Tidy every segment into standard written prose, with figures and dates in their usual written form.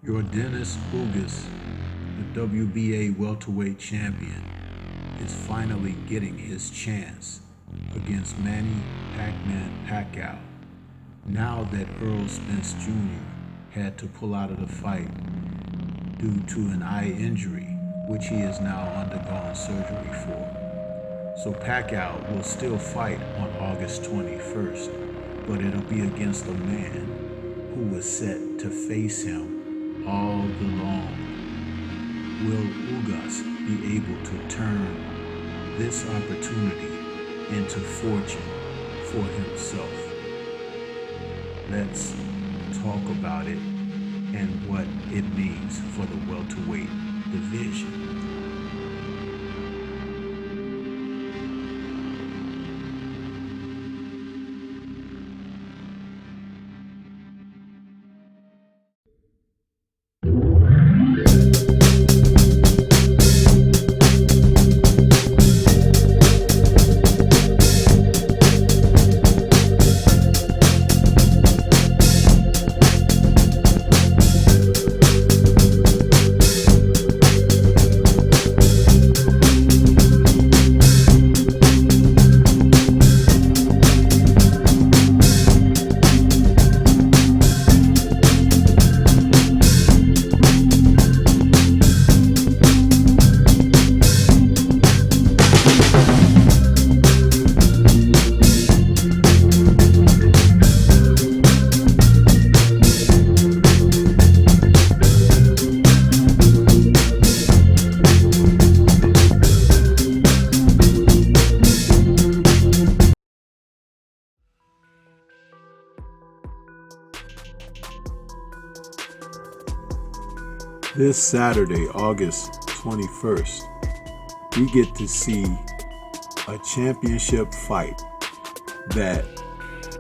Your Dennis Ugas, the WBA welterweight champion, is finally getting his chance against Manny Pacquiao. Now that Errol Spence Jr. had to pull out of the fight due to an eye injury, which he has now undergone surgery for. So Pacquiao will still fight on August 21st, but it'll be against a man who was set to face him all along. Will Ugas be able to turn this opportunity into fortune for himself? Let's talk about it and what it means for the welterweight division. This Saturday, August 21st, we get to see a championship fight that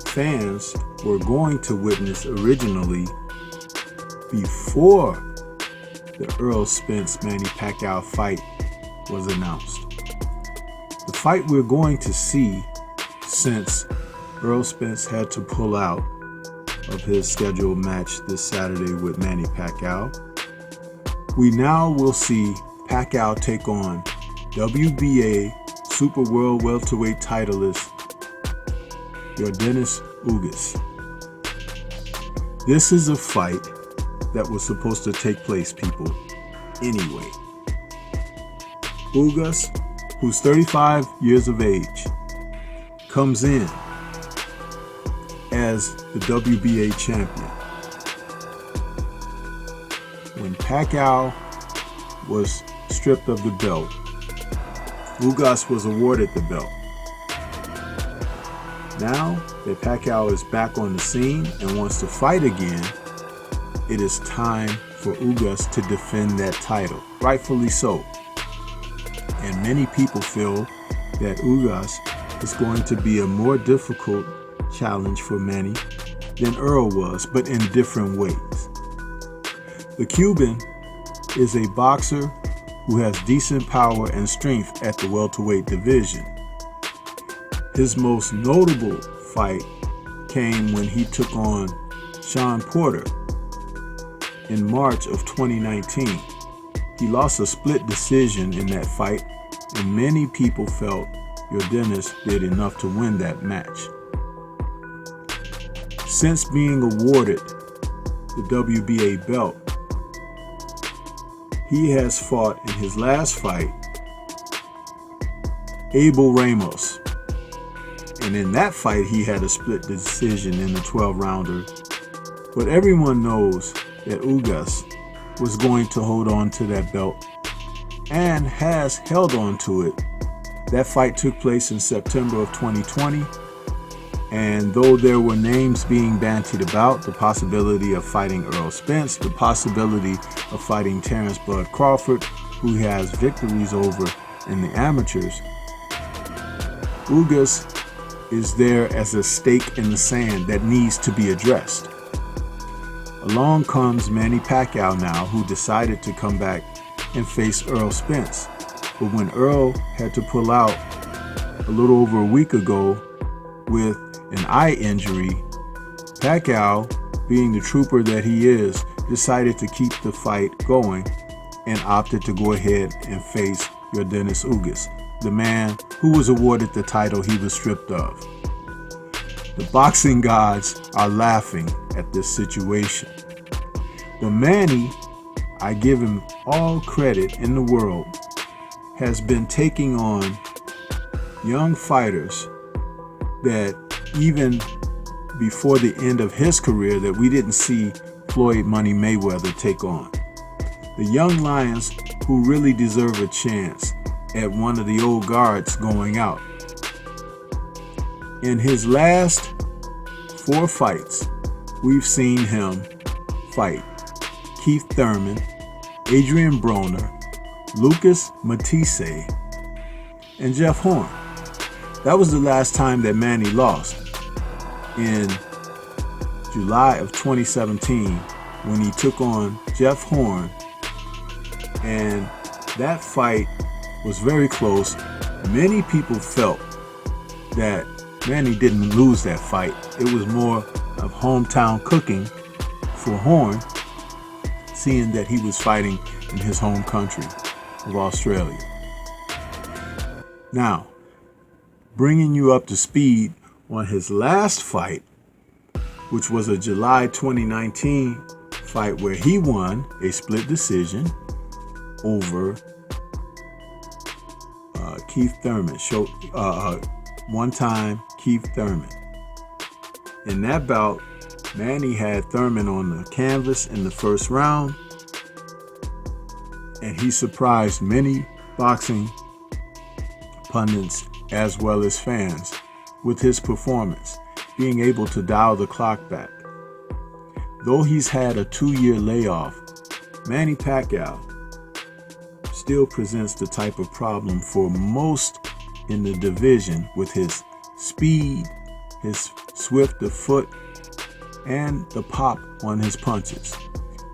fans were going to witness originally before the Errol Spence Manny Pacquiao fight was announced. The fight we're going to see, since Errol Spence had to pull out of his scheduled match this Saturday with Manny Pacquiao, we now will see Pacquiao take on WBA Super World Welterweight titleist your Dennis Ugas. This is a fight that was supposed to take place, people, anyway. Ugas, who's 35 years of age, comes in as the WBA champion. When Pacquiao was stripped of the belt, Ugas was awarded the belt. Now that Pacquiao is back on the scene and wants to fight again, it is time for Ugas to defend that title, rightfully so. And many people feel that Ugas is going to be a more difficult challenge for Manny than Earl was, but in different ways. The Cuban is a boxer who has decent power and strength at the welterweight division. His most notable fight came when he took on Shawn Porter in March of 2019. He lost a split decision in that fight, and many people felt your Dennis did enough to win that match. Since being awarded the WBA belt, he has fought in his last fight Abel Ramos, and in that fight he had a split decision in the 12-rounder. But everyone knows that Ugas was going to hold on to that belt and has held on to it. That fight took place in September of 2020, and though there were names being bantied about, the possibility of fighting Errol Spence, the possibility of fighting Terrence Bud Crawford, who has victories over in the amateurs, Ugas is there as a stake in the sand that needs to be addressed. Along comes Manny Pacquiao now, who decided to come back and face Errol Spence. But when Earl had to pull out a little over a week ago with an eye injury, Pacquiao being the trooper that he is, decided to keep the fight going and opted to go ahead and face Yordenis Ugas, the man who was awarded the title he was stripped of. The boxing gods are laughing at this situation. But Manny, I give him all credit in the world, has been taking on young fighters that even before the end of his career that we didn't see Floyd Money Mayweather take on. The young lions who really deserve a chance at one of the old guards going out. In his last 4 fights, we've seen him fight Keith Thurman, Adrian Broner, Lucas Matisse, and Jeff Horn. That was the last time that Manny lost, in July of 2017 when he took on Jeff Horn, and that fight was very close. Many people felt that Manny didn't lose that fight. It was more of hometown cooking for Horn, seeing that he was fighting in his home country of Australia. Now, bringing you up to speed on his last fight, which was a July 2019 fight where he won a split decision over Keith Thurman, one-time Keith Thurman. In that bout, Manny had Thurman on the canvas in the first round, and he surprised many boxing pundits as well as fans with his performance, being able to dial the clock back. Though he's had a 2-year layoff, Manny Pacquiao still presents the type of problem for most in the division with his speed, his swift of foot, and the pop on his punches.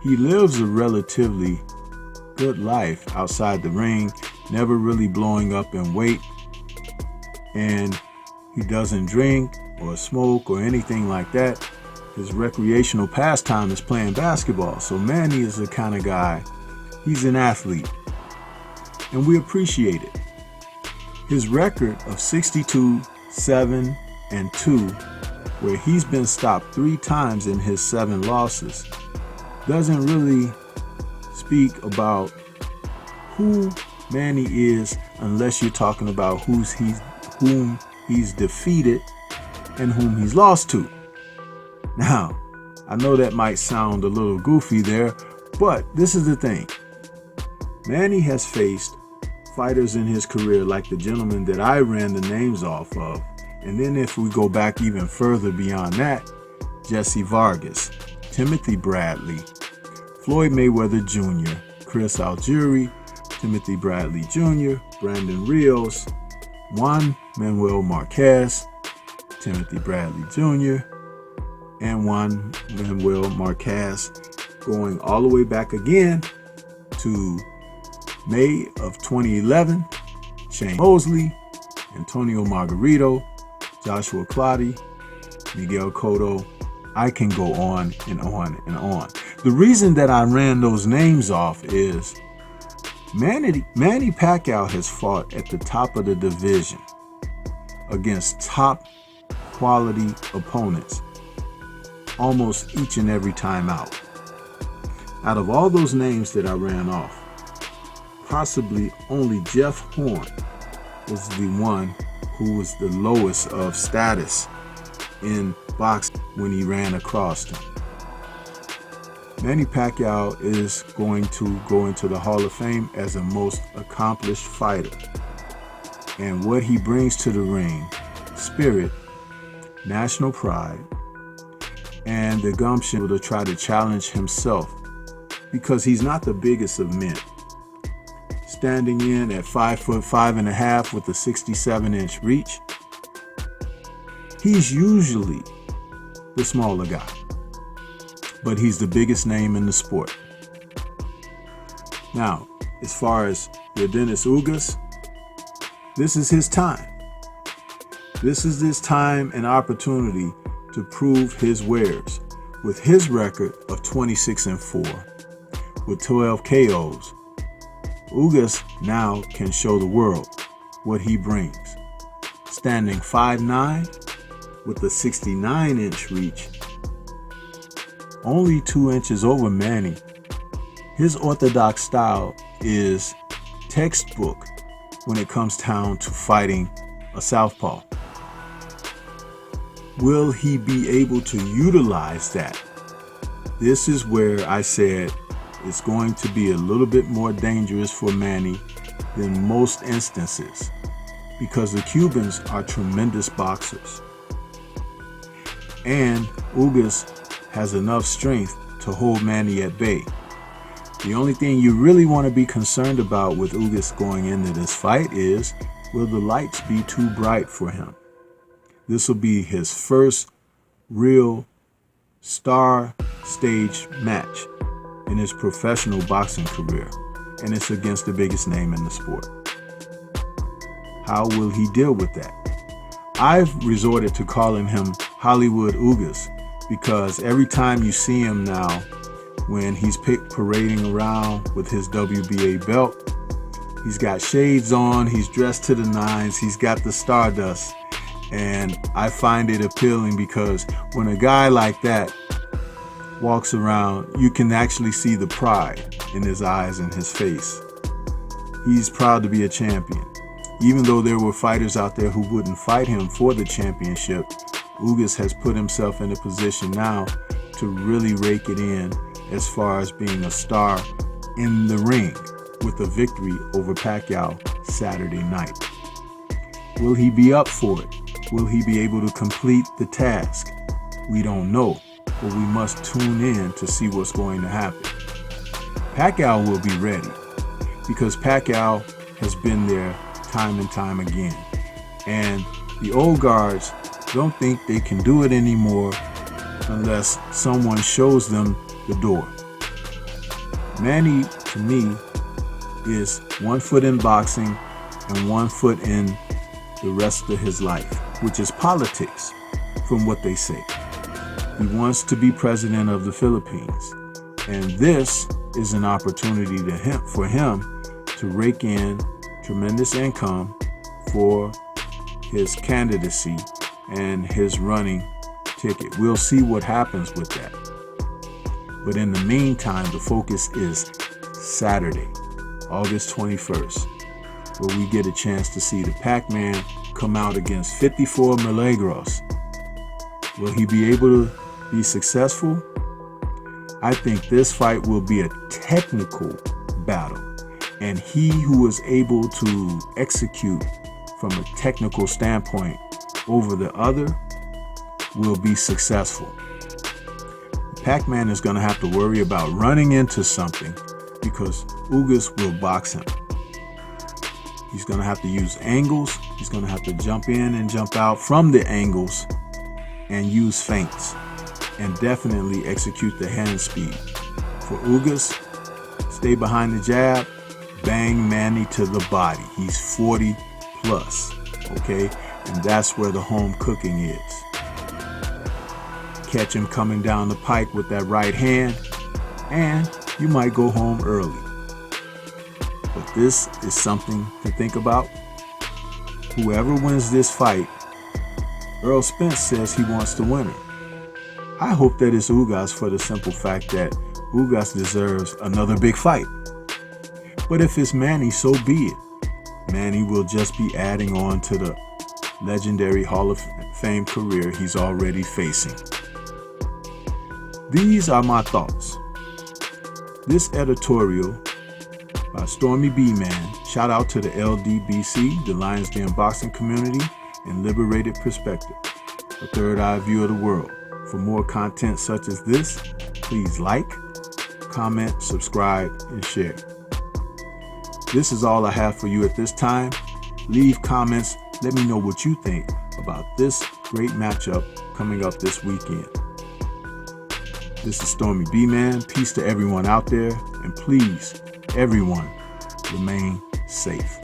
He lives a relatively good life outside the ring, never really blowing up in weight, and he doesn't drink or smoke or anything like that. His recreational pastime is playing basketball. So Manny is the kind of guy, he's an athlete, and we appreciate it. His record of 62, 7, and 2, where he's been stopped 3 times in his 7 losses, doesn't really speak about who Manny is unless you're talking about whom he's defeated and whom he's lost to. Now, I know that might sound a little goofy there, but this is the thing. Manny has faced fighters in his career like the gentleman that I ran the names off of. And then if we go back even further beyond that, Jesse Vargas, Timothy Bradley, Floyd Mayweather Jr., Chris Algieri, Timothy Bradley Jr., Brandon Rios, Juan Manuel Marquez, Timothy Bradley Jr., and Juan Manuel Marquez, going all the way back again to May of 2011, Shane Mosley, Antonio Margarito, Joshua Clottey, Miguel Cotto. I can go on and on and on. The reason that I ran those names off is Manny Pacquiao has fought at the top of the division against top quality opponents almost each and every time out. Out of all those names that I ran off, possibly only Jeff Horn was the one who was the lowest of status in boxing when he ran across him. Manny Pacquiao is going to go into the Hall of Fame as a most accomplished fighter. And what he brings to the ring, spirit, national pride, and the gumption to try to challenge himself, because he's not the biggest of men. Standing in at 5'5.5" with a 67-inch reach, he's usually the smaller guy, but he's the biggest name in the sport. Now, as far as Yordenis Ugas, this is his time. This is his time and opportunity to prove his wares. With his record of 26-4 with 12 KOs, Ugas now can show the world what he brings. Standing 5'9" with a 69-inch reach, only 2 inches over Manny, his orthodox style is textbook when it comes down to fighting a southpaw. Will he be able to utilize that? This is where I said it's going to be a little bit more dangerous for Manny than most instances, because the Cubans are tremendous boxers. And Ugas has enough strength to hold Manny at bay. The only thing you really want to be concerned about with Ugas going into this fight is, will the lights be too bright for him? This will be his first real star stage match in his professional boxing career, and it's against the biggest name in the sport. How will he deal with that? I've resorted to calling him Hollywood Ugas, because every time you see him now, when he's parading around with his WBA belt, he's got shades on, he's dressed to the nines, he's got the stardust. And I find it appealing because when a guy like that walks around, you can actually see the pride in his eyes and his face. He's proud to be a champion. Even though there were fighters out there who wouldn't fight him for the championship, Ugas has put himself in a position now to really rake it in as far as being a star in the ring with a victory over Pacquiao Saturday night. Will he be up for it? Will he be able to complete the task? We don't know, but we must tune in to see what's going to happen. Pacquiao will be ready because Pacquiao has been there time and time again. And the old guards don't think they can do it anymore unless someone shows them the door. Manny, to me, is 1 foot in boxing and 1 foot in the rest of his life, which is politics, from what they say. He wants to be president of the Philippines, and this is an opportunity for him to rake in tremendous income for his candidacy and his running ticket. We'll see what happens with that. But in the meantime, the focus is Saturday, August 21st, where we get a chance to see the Pac-Man come out against 54 Milagros. Will he be able to be successful? I think this fight will be a technical battle, and he who is able to execute from a technical standpoint over the other will be successful. Pac-Man is going to have to worry about running into something because Ugas will box him. He's going to have to use angles. He's going to have to jump in and jump out from the angles and use feints and definitely execute the hand speed. For Ugas, stay behind the jab, bang Manny to the body. He's 40 plus, okay? And that's where the home cooking is. Catch him coming down the pike with that right hand, and you might go home early. But this is something to think about. Whoever wins this fight, Earl Spence says he wants to win it. I hope that it's Ugas, for the simple fact that Ugas deserves another big fight. But if it's Manny, so be it. Manny will just be adding on to the legendary Hall of Fame career he's already facing. These are my thoughts. This editorial by Stormy B Man, shout out to the LDBC, the Lions Den Boxing Community, and Liberated Perspective, a third eye view of the world. For more content such as this, please like, comment, subscribe, and share. This is all I have for you at this time. Leave comments. Let me know what you think about this great matchup coming up this weekend. This is Stormy B Man. Peace to everyone out there, and please, everyone, remain safe.